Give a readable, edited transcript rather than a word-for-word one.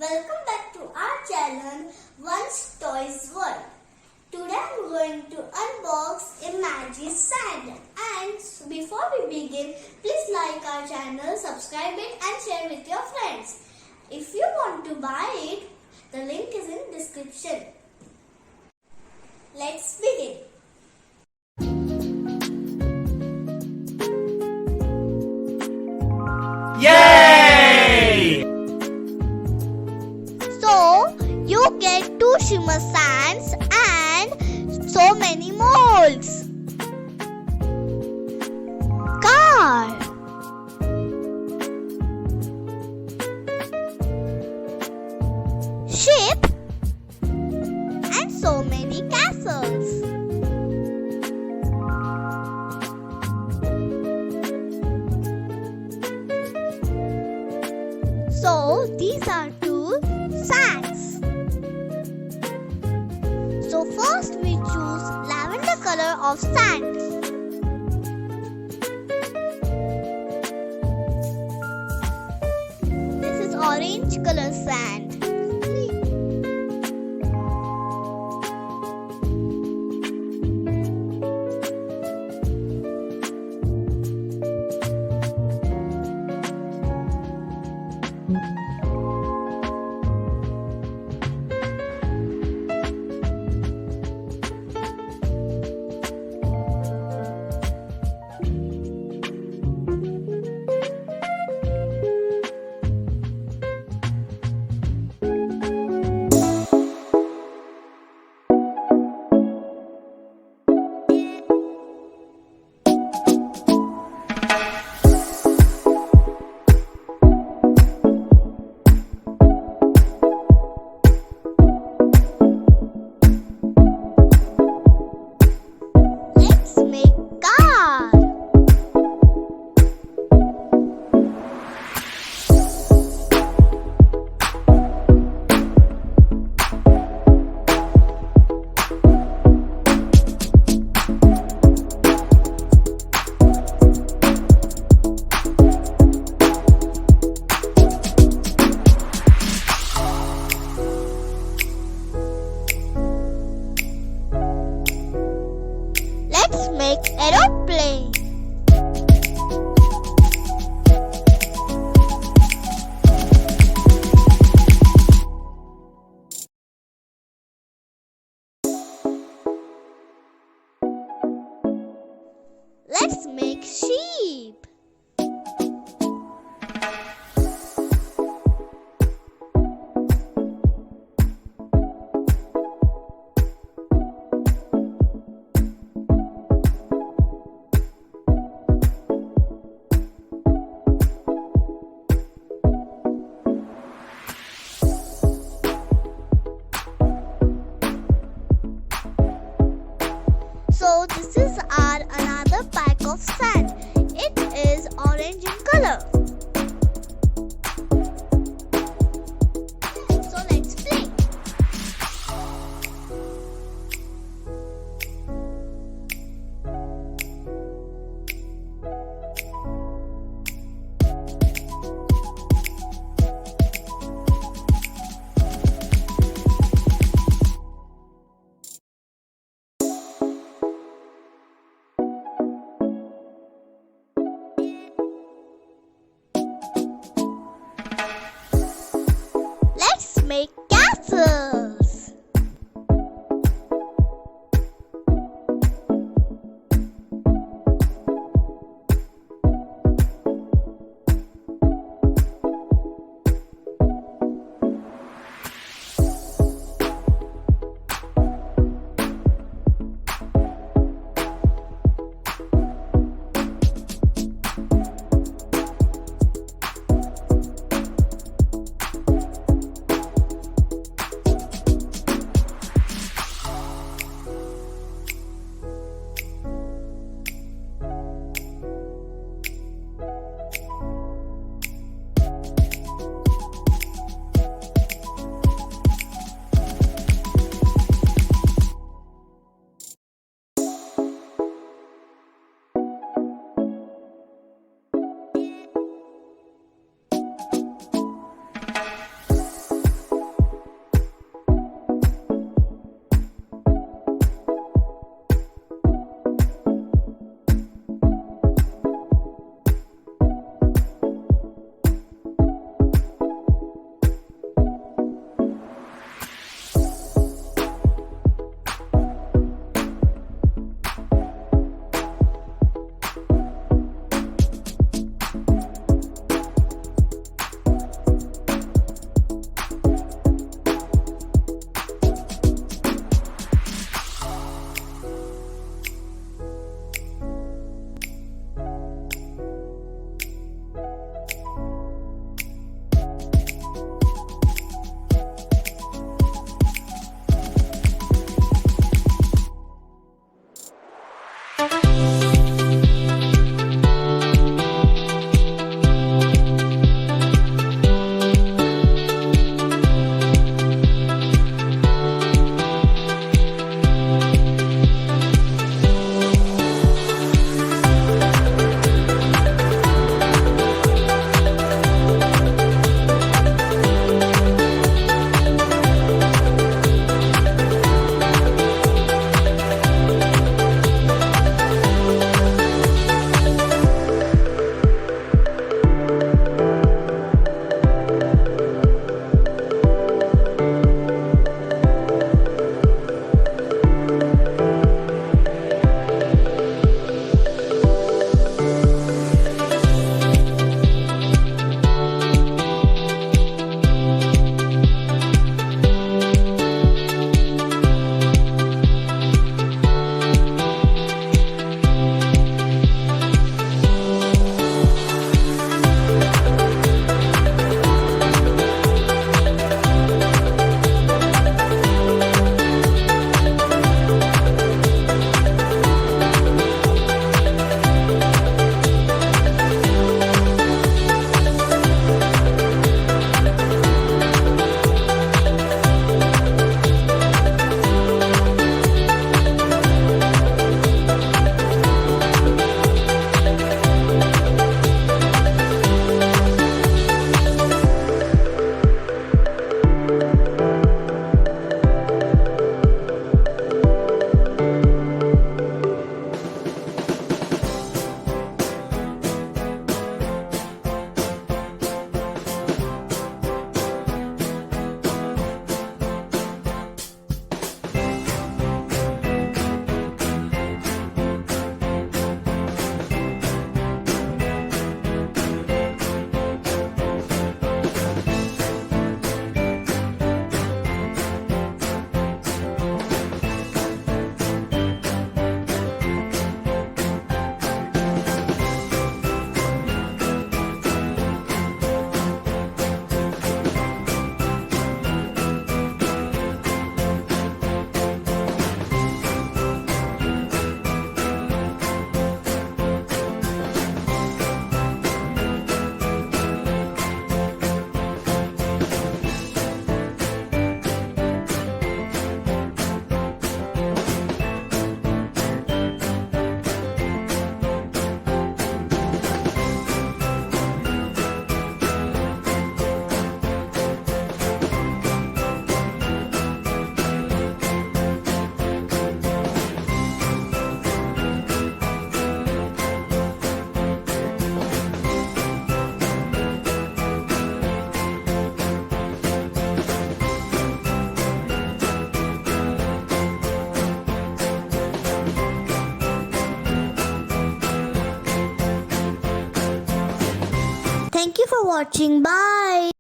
Welcome back to our channel Once Toys World. Today I'm going to unbox Imagi sand. And before we begin, please like our channel, subscribe it and share with your friends. If you want to buy it, the link is in description. Let's begin. Yay! So, you get 2 shimmer sands and so many molds. Car. Ship. And so many castles. So, these are 2 sands. So first we choose lavender color of sand. This is orange color sand. Let's make aeroplane. Let's make sheep. So this is our another pack of sand. Thank you for watching. Bye.